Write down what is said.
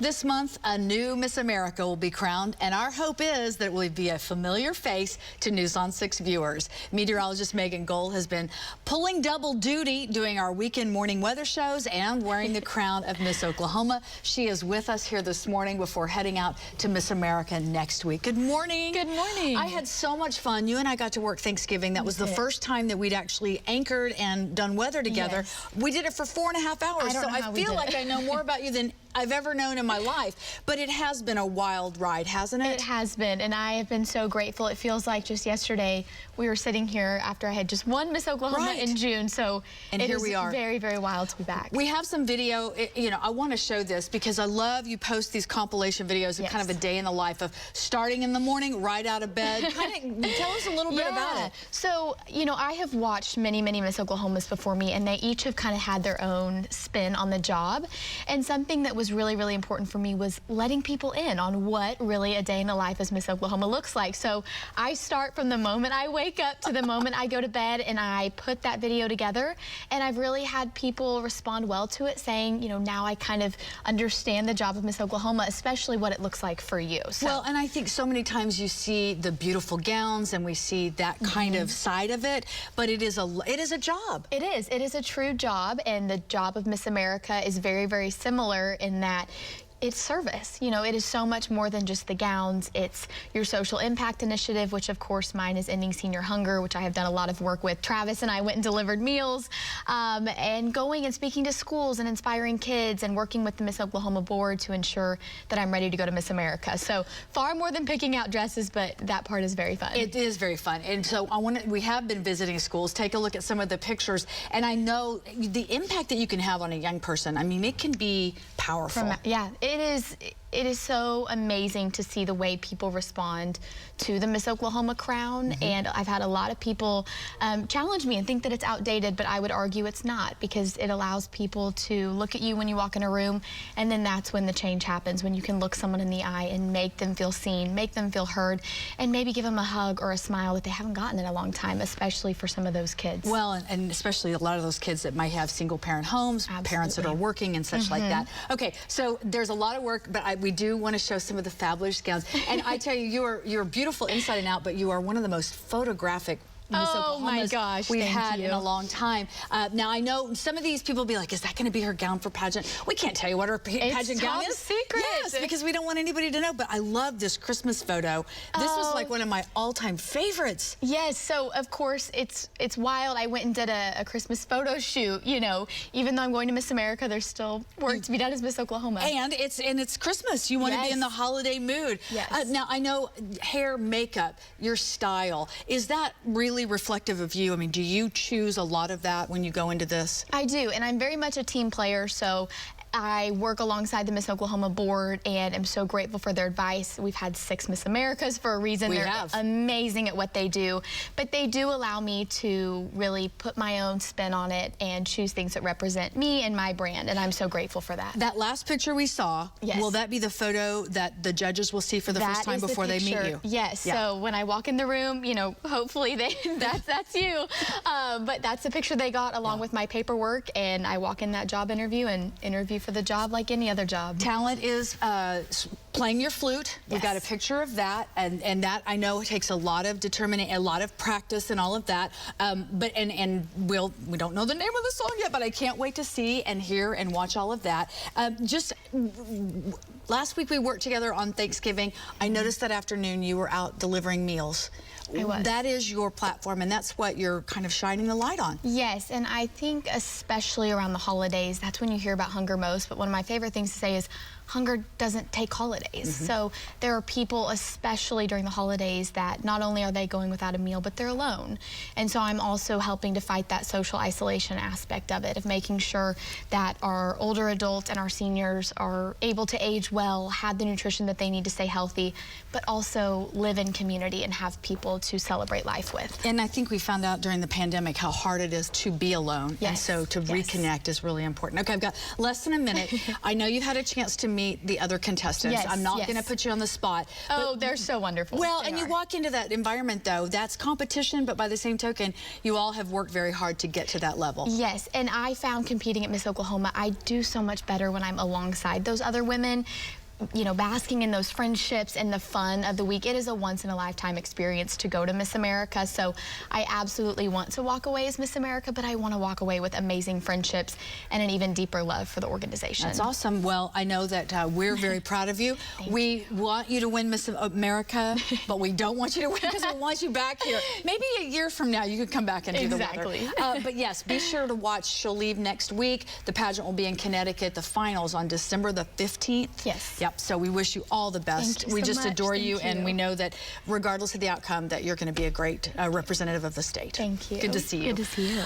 This month, a new Miss America will be crowned, and our hope is that it will be a familiar face to News on 6 viewers. Meteorologist Megan Gold has been pulling double duty, doing our weekend morning weather shows and wearing the crown of Miss Oklahoma. She is with us here this morning before heading out to Miss America next week. Good morning. Good morning. I had so much fun. You and I got to work Thanksgiving. That was the first time that we'd actually anchored and done weather together. Yes. We did it for 4.5 hours, so I feel like I know more about you than I've ever known in my life. But it has been a wild ride, hasn't it? It has been, and I have been so grateful. It feels like just yesterday we were sitting here after I had just won Miss Oklahoma in June, so here we are. Very, very wild to be back. We have some video. You know, I want to show this because I love you post these compilation videos of kind of a day in the life of starting in the morning, right out of bed. Kind of tell us a little bit about it. So, you know, I have watched many, many Miss Oklahomas before me, and they each have kind of had their own spin on the job. And something that was really, really important for me was letting people in on what really a day in the life as Miss Oklahoma looks like. So I start from the moment I wake up to the moment I go to bed, and I put that video together, and I've really had people respond well to it, saying, you know, now I kind of understand the job of Miss Oklahoma, especially what it looks like for you. So. Well, and I think so many times you see the beautiful gowns and we see that kind of side of it, but it is a job. It is a true job, and the job of Miss America is very, very similar in that it's service. You know, it is so much more than just the gowns. It's your social impact initiative, which of course mine is Ending Senior Hunger, which I have done a lot of work with. Travis and I went and delivered meals, and going and speaking to schools and inspiring kids and working with the Miss Oklahoma board to ensure that I'm ready to go to Miss America. So far more than picking out dresses, but that part is very fun. It is very fun. And so we have been visiting schools. Take a look at some of the pictures, and I know the impact that you can have on a young person. I mean, it can be powerful. It is so amazing to see the way people respond to the Miss Oklahoma crown, and I've had a lot of people challenge me and think that it's outdated, but I would argue it's not, because it allows people to look at you when you walk in a room, and then that's when the change happens, when you can look someone in the eye and make them feel seen, make them feel heard, and maybe give them a hug or a smile that they haven't gotten in a long time, especially for some of those kids. Well, and especially a lot of those kids that might have single-parent homes, parents that are working and such like that. Okay, so there's a lot of work, but we do want to show some of the fabulous gowns. And I tell you, you're beautiful inside and out, but you are one of the most photographic Miss Oklahomas we've had in a long time. Now, I know some of these people will be like, is that going to be her gown for pageant? We can't tell you what her pageant gown is. It's top secret. Yes, because we don't want anybody to know. But I love this Christmas photo. This was like one of my all-time favorites. Yes, so of course it's wild. I went and did a Christmas photo shoot. You know, even though I'm going to Miss America, there's still work to be done as Miss Oklahoma. And it's Christmas. You want to be in the holiday mood. Yes. Now, I know hair, makeup, your style, is that really reflective of you? I mean, do you choose a lot of that when you go into this? I do, and I'm very much a team player, so I work alongside the Miss Oklahoma board, and I'm so grateful for their advice. We've had 6 Miss Americas for a reason. They're amazing at what they do, but they do allow me to really put my own spin on it and choose things that represent me and my brand, and I'm so grateful for that. That last picture we saw, will that be the photo that the judges will see for the first time before they meet you? Yes, so when I walk in the room, you know, hopefully that's you, but that's the picture they got along with my paperwork, and I walk in that job interview and interview for the job like any other job. Talent is playing your flute. We got a picture of that, and that I know it takes a lot of determination, a lot of practice, and all of that. But we don't know the name of the song yet, but I can't wait to see and hear and watch all of that. Just last week we worked together on Thanksgiving. I noticed that afternoon you were out delivering meals. I was. That is your platform, and that's what you're kind of shining the light on. Yes, and I think especially around the holidays, that's when you hear about hunger most. But one of my favorite things to say is hunger doesn't take holidays. So there are people, especially during the holidays, that not only are they going without a meal, but they're alone. And so I'm also helping to fight that social isolation aspect of it, of making sure that our older adults and our seniors are able to age well, have the nutrition that they need to stay healthy, but also live in community and have people to celebrate life with. And I think we found out during the pandemic how hard it is to be alone. And so to reconnect is really important. Okay, I've got less than a minute. I know you've had a chance to meet the other contestants. Yes. I'm not going to put you on the spot. Oh, they're so wonderful. Well, and you walk into that environment, though, that's competition, but by the same token, you all have worked very hard to get to that level. Yes, and I found competing at Miss Oklahoma, I do so much better when I'm alongside those other women, you know, basking in those friendships and the fun of the week. It is a once-in-a-lifetime experience to go to Miss America, so I absolutely want to walk away as Miss America, but I want to walk away with amazing friendships and an even deeper love for the organization. That's awesome. Well, I know that we're very proud of you. We want you to win Miss America, but we don't want you to win because we want you back here. Maybe a year from now you could come back and do the weather. But yes, be sure to watch. She'll leave next week. The pageant will be in Connecticut. The finals on December the 15th. Yes. Yep. So we wish you all the best. We just adore you, and we know that regardless of the outcome, that you're going to be a great representative of the state. Thank you. Good to see you. Good to see you.